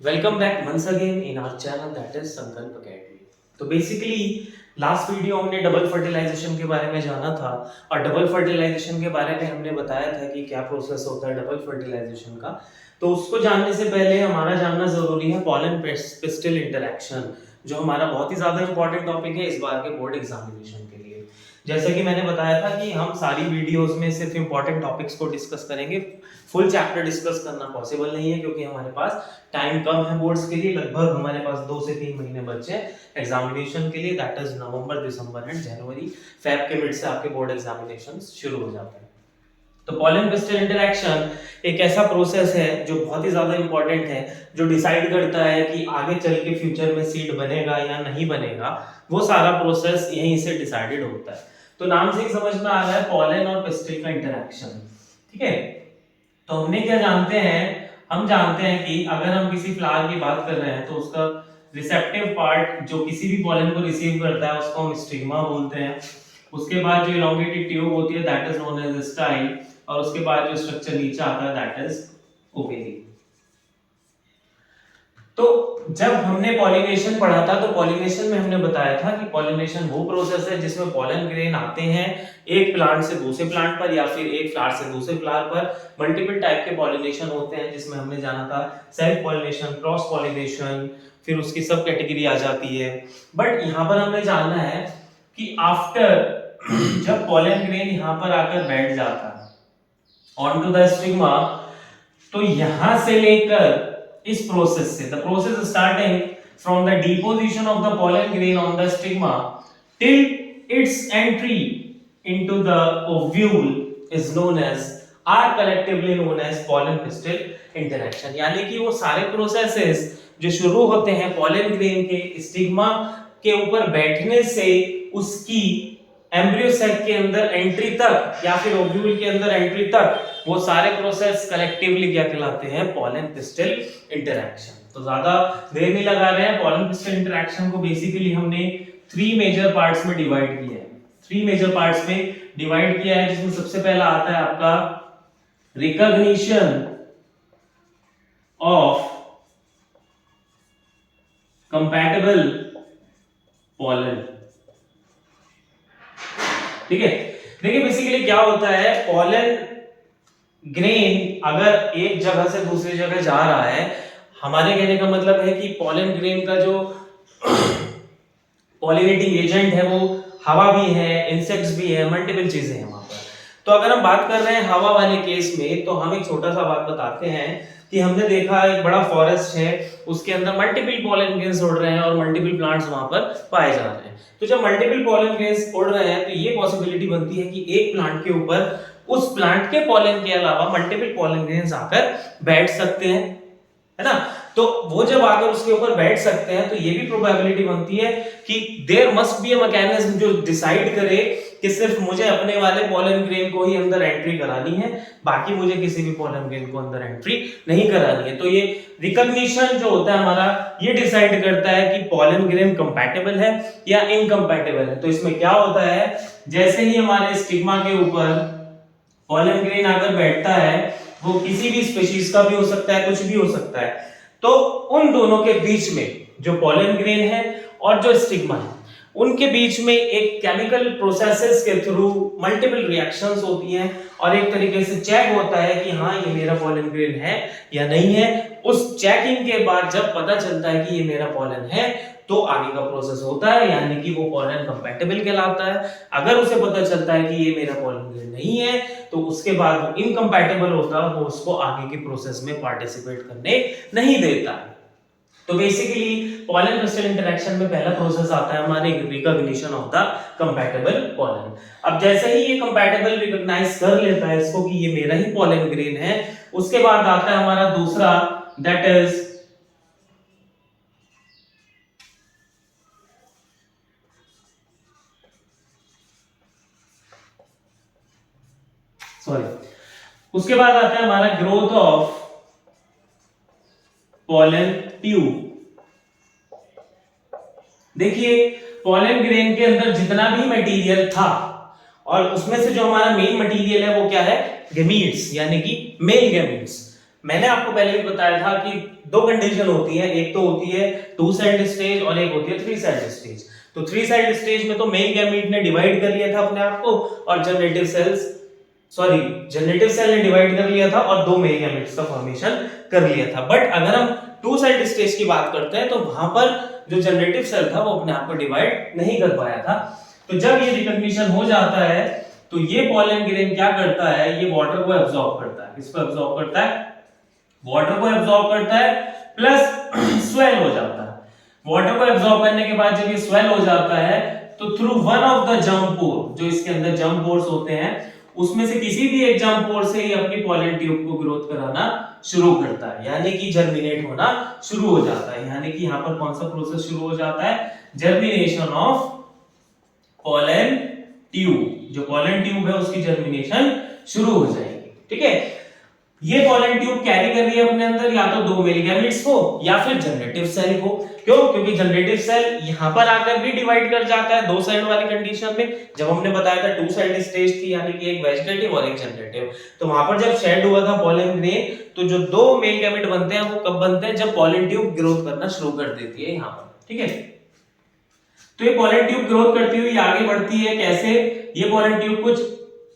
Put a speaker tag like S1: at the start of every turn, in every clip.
S1: Welcome back once again in our channel that is संकल्प academy. तो basically last video हमने double fertilisation के बारे में जाना था और डबल फर्टिलाइजेशन के बारे में हमने बताया था कि क्या प्रोसेस होता है डबल फर्टिलाइजेशन का। तो उसको जानने से पहले हमारा जानना जरूरी है पॉलन पिस्टिल इंटरेक्शन, जो हमारा बहुत ही ज्यादा इंपॉर्टेंट टॉपिक है इस बार के बोर्ड एग्जामिनेशन के लिए। जैसे कि मैंने बताया था कि हम सारी वीडियोस में सिर्फ इंपॉर्टेंट टॉपिक्स को डिस्कस करेंगे, फुल चैप्टर डिस्कस करना पॉसिबल नहीं है क्योंकि हमारे पास टाइम कम है बोर्ड्स के लिए। लगभग हमारे पास 2 से 3 महीने बचे हैं एग्जामिनेशन के लिए, that is November, December and January. Feb के मिड से आपके बोर्ड एग्जामिनेशन शुरू हो जाते हैं। तो पॉलन पिस्टिल इंटरेक्शन एक ऐसा प्रोसेस है जो बहुत ही ज्यादा इंपॉर्टेंट है, जो डिसाइड करता है कि आगे चल के फ्यूचर में सीड बनेगा या नहीं बनेगा। वो सारा प्रोसेस यहीं से डिसाइडेड होता है। तो नाम से ही समझ में आ रहा है पॉलन और पिस्टिल का इंटरेक्शन, ठीक है। तो हमने क्या जानते हैं, हम जानते हैं कि अगर हम किसी फ्लावर की बात कर रहे हैं तो उसका रिसेप्टिव पार्ट जो किसी भी पॉलन को रिसीव करता है उसको हम स्टिग्मा बोलते हैं। उसके बाद जो इलॉन्गेटेड ट्यूब होती है that is known as style, और उसके बाद जो स्ट्रक्चर नीचे आता है दैट इज ओवेरी। तो जब हमने पॉलिनेशन पढ़ा था तो पॉलिनेशन में हमने बताया था कि पॉलिनेशन वो प्रोसेस है जिसमें पॉलन ग्रेन आते हैं एक प्लांट से दूसरे प्लांट पर या फिर एक फ्लावर से दूसरे फ्लावर पर। मल्टीपल टाइप के पॉलिनेशन होते हैं जिसमें हमने जाना था सेल्फ पॉलिनेशन, क्रॉस पॉलिनेशन, फिर उसकी सब कैटेगरी आ जाती है। बट यहाँ पर हमने जानना है कि आफ्टर जब पॉलन ग्रेन यहाँ पर आकर बैठ जाता है ऑन टू द स्टिग्मा, तो यहां से लेकर इस प्रोसेस से the process starting from the deposition of the pollen grain on the stigma till its entry into the ovule is known as or collectively known as pollen pistil interaction. यानी कि वो सारे प्रोसेसेस जो शुरू होते हैं pollen grain के stigma के ऊपर बैठने से उसकी एम्ब्रियो सैक के अंदर एंट्री तक या फिर ओव्यूल के अंदर एंट्री तक, वो सारे प्रोसेस कलेक्टिवली क्या कहलाते हैं, पॉलन पिस्टिल इंटरेक्शन। तो ज्यादा देर नहीं लगा रहे हैं। पॉलन पिस्टिल इंटरेक्शन को बेसिकली हमने 3 मेजर पार्ट्स में डिवाइड किया है। 3 मेजर पार्ट्स में डिवाइड किया है, जिसमें सबसे पहला आता है आपका रिकॉग्निशन ऑफ कंपैटिबल पॉलन, ठीक है। देखिए बेसिकली क्या होता है, पॉलन ग्रेन अगर एक जगह से दूसरी जगह जा रहा है, हमारे कहने का मतलब है कि पॉलन ग्रेन का जो पॉलिनेटिंग एजेंट है वो हवा भी है, इंसेक्ट्स भी है, मल्टीपल चीजें हैं वहां पर। तो अगर हम बात कर रहे हैं हवा वाले केस में, तो हम एक छोटा सा बात बताते हैं कि हमने देखा एक बड़ा फॉरेस्ट है, उसके अंदर मल्टीपल पॉलन ग्रेन्स उड़ रहे हैं और मल्टीपल प्लांट्स वहां पर पाए जा रहे हैं। तो जब मल्टीपल पॉलन ग्रेन्स उड़ रहे हैं तो ये पॉसिबिलिटी बनती है कि एक प्लांट के ऊपर उस प्लांट के पॉलन के अलावा मल्टीपल पॉलन ग्रेन्स आकर बैठ सकते हैं, है ना। तो वो जब आकर उसके ऊपर बैठ सकते हैं तो ये भी प्रोबेबिलिटी बनती है कि there must be a mechanism जो डिसाइड करे कि सिर्फ मुझे अपने वाले पॉलन ग्रेन को ही अंदर एंट्री करानी है, बाकी मुझे किसी भी पॉलन ग्रेन को अंदर एंट्री नहीं करानी है। तो ये रिकॉग्निशन जो होता है हमारा, ये डिसाइड करता है कि पॉलन ग्रेन कंपैटिबल है या इनकंपैटिबल है। तो इसमें क्या होता है, जैसे ही हमारे स्टिग्मा के ऊपर पॉलन ग्रेन आकर बैठता है, वो किसी भी स्पीशीज का भी हो सकता है, कुछ भी हो सकता है, तो उन दोनों के बीच में जो पॉलन ग्रेन है और जो स्टिग्मा है उनके बीच में एक केमिकल प्रोसेसेस के थ्रू मल्टीपल रिएक्शंस होती हैं और एक तरीके से चेक होता है कि हाँ ये मेरा पॉलन ग्रेन है या नहीं है। उस चेकिंग के बाद जब पता चलता है कि ये मेरा पॉलन है तो आगे का प्रोसेस होता है, यानी कि वो पॉलन कंपैटिबल कहलाता है। अगर उसे पता चलता है कि ये मेरा पॉलन ग्रेन नहीं है तो उसके बाद वो इनकंपैटिबल होता है, वो उसको आगे के प्रोसेस में पार्टिसिपेट करने नहीं देता है। तो बेसिकली पॉलन पिस्टिल इंटरेक्शन में पहला प्रोसेस आता है हमारे recognition of the compatible pollen. अब जैसे ही ये कंपैटिबल रिकॉग्नाइज कर लेता है इसको कि ये मेरा ही पॉलन ग्रेन है, उसके बाद आता है हमारा दूसरा, दैट इज उसके बाद आता है हमारा ग्रोथ ऑफ पॉलन ट्यूब। देखिए पॉलन ग्रेन के अंदर जितना भी मटेरियल था और उसमें से जो हमारा मेन मटेरियल है वो क्या है, गैमीट्स, यानी कि मेल गैमीट्स। मैंने आपको पहले भी बताया था कि दो कंडीशन होती है, एक तो होती है टू सेल्ड स्टेज और एक होती है थ्री सेल्ड स्टेज। तो थ्री सेल्ड स्टेज में तो मेल गैमीट ने डिवाइड कर लिया था अपने आप को और जनरेटिव सेल ने डिवाइड कर लिया था और दो मेल गैमीट्स का फॉर्मेशन कर लिया था। बट अगर हम टू सेल्ड स्टेज की बात करते हैं तो वहां पर जो जनरेटिव सेल था वो अपने आप को डिवाइड नहीं कर पाया था। तो जब ये रिकॉग्निशन हो जाता है तो ये पॉलन ग्रेन क्या करता है, ये वाटर को एब्जॉर्ब करता है। किसको एब्जॉर्ब करता है? वाटर को एब्जॉर्ब करता है प्लस स्वेल हो जाता है। वाटर को एब्जॉर्ब करने के बाद जब ये स्वेल हो जाता है तो through one of the jump pour, जो इसके अंदर जंप पोर्स होते हैं, उसमें से किसी भी एक जंप पोर से ही अपनी पॉलन ट्यूब को ग्रोथ कराना शुरू करता है, यानी कि जर्मिनेट होना शुरू हो जाता है। यानी कि यहाँ पर कौन सा प्रोसेस शुरू हो जाता है? Germination of pollen tube. जो पॉलन ट्यूब है उसकी जर्मिनेशन शुरू हो जाएगी। ठीक है, ये पॉलन ट्यूब कैरी कर रही है अपने अंदर या तो दो मेल गैमेट्स को या फिर जनरेटिव सेल को। क्यों? क्योंकि जनरेटिव सेल यहां पर आकर भी डिवाइड कर जाता है दो सेल वाली कंडीशन में। जब हमने बताया था टू सेल्ड स्टेज थी, यानी कि एक वेजिटेटिव और एक जनरेटिव, तो वहां पर जब शेड हुआ था पॉलन ग्रेन तो जो दो मेल गैमेट बनते हैं वो कब बनते हैं? जब पॉलन ट्यूब ग्रोथ करना शुरू कर देती है यहां पर। ठीक है, तो ये पॉलन ट्यूब ग्रोथ करती हुई आगे बढ़ती है। कैसे? ये पॉलन ट्यूब कुछ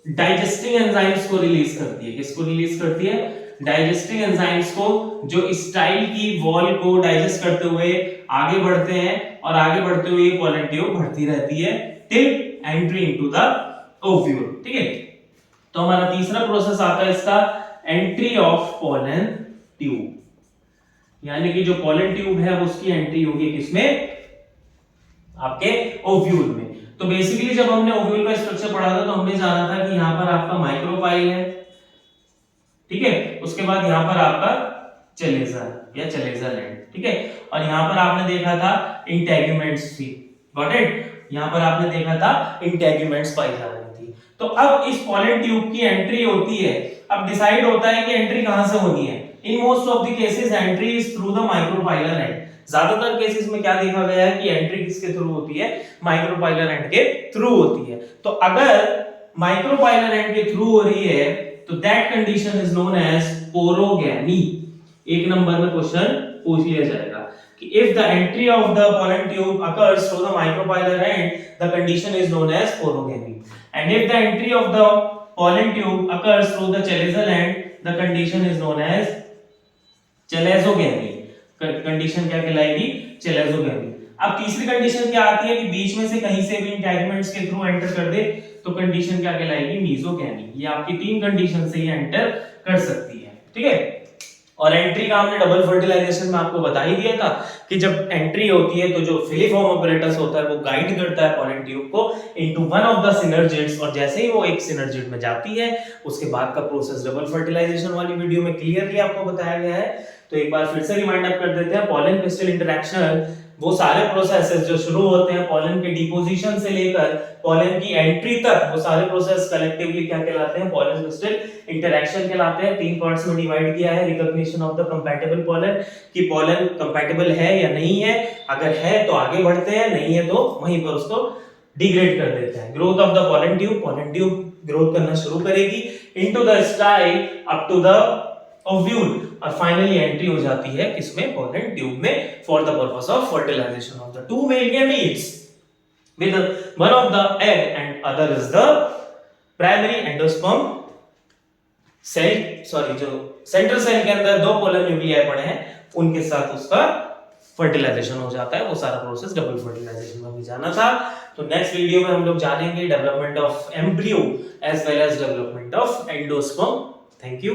S1: डाइजेस्टिंग एंजाइम्स को रिलीज करती है। किसको रिलीज करती है? डाइजेस्टिंग एंजाइम्स को, जो स्टाइल की वॉल को डाइजेस्ट करते हुए आगे बढ़ते हैं और आगे बढ़ते हुए ये पॉलन ट्यूब बढ़ती रहती है till entry into the ovule. ठीक है, तो हमारा तीसरा प्रोसेस आता है इसका एंट्री ऑफ पॉलन ट्यूब, यानी कि जो पॉलन ट्यूब है उसकी एंट्री होगी किसमें? आपके ओव्यूल में। तो बेसिकली जब हमने ओव्यूल का स्ट्रक्चर पढ़ा था तो हमने जाना था कि यहां पर आपका माइक्रोपाइल है, ठीक है, उसके बाद यहां पर आपका चलेज़र या चलेज़र लैंड, ठीक है, और यहां पर आपने देखा था इंटेगुमेंट्स थी। Got it? यहां पर आपने देखा था इंटेगुमेंट्स पाई जा रही थी। तो अब इस पॉलन ट्यूब की एंट्री होती है। अब डिसाइड होता है कि एंट्री कहां से होनी है। In most of the cases entry is through the micropylar and. ज्यादातर केसेस में क्या देखा गया है कि एंट्री किसके थ्रू होती है? माइक्रोपाइलर एंड के थ्रू होती है। तो अगर माइक्रोपाइलर एंड के थ्रू हो रही है तो that condition is known as porogamy. एक नंबर में क्वेश्चन पूछ लिया जाएगा कि if the entry of the pollen tube occurs through the micropylar end, the condition is known as porogamy, and if the entry of the pollen tube occurs through the chalazial end, the condition is known as chalazogamy। Condition क्या कहलाएगी? चलेज़ोगैमी। अब तीसरी condition क्या आती है कि बीच में से कहीं से भी इंटेगमेंट्स के थ्रू एंटर कर दे तो कंडीशन क्या कहलाएगी? मीजोगैमी। ये आपकी तीन कंडीशन से ही एंटर कर सकती है। ठीक है, और एंट्री का हमने डबल फर्टिलाइजेशन में आपको बता ही दिया था कि जब एंट्री होती है तो जो फिलीफॉर्म ऑपरेटस होता है वो गाइड करता है पॉलन ट्यूब को into one of the synergids, और जैसे ही वो एक सिनर्जिड में जाती है उसके बाद का प्रोसेस डबल फर्टिलाइजेशन वाली वीडियो में क्लियरली आपको बताया गया है। तो एक बार फिर से रिमाइंड अप कर देते हैं, पॉलन पिस्टिल इंटरेक्शन वो सारे प्रोसेसेस जो शुरू होते हैं पॉलन के डिपोजिशन से लेकर पॉलन की एंट्री तक, वो सारे प्रोसेस कलेक्टिवली क्या कहलाते हैं? पॉलन पिस्टिल इंटरेक्शन कहलाते हैं। तीन पार्ट्स में डिवाइड किया है। Recognition of the compatible pollen, कि पॉलन कंपैटिबल है या नहीं है, अगर है तो आगे बढ़ते हैं, नहीं है तो वहीं पर उसको डिग्रेड कर देते हैं। Growth of the pollen tube growth करना शुरू करेगी into the style up to the ovule, और फाइनली एंट्री हो जाती है किसमें? पॉलन ट्यूब में, for the purpose of fertilisation of the two male gametes with one of the egg and other is the primary endosperm cell, जो central cell के अंदर दो पोलर न्यूक्लियाई पड़े हैं उनके साथ उसका फर्टिलाइजेशन हो जाता है। वो सारा प्रोसेस डबल फर्टिलाइजेशन में भी जाना था। तो नेक्स्ट वीडियो में हम लोग जानेंगे development of embryo as well as development of endosperm. Thank you.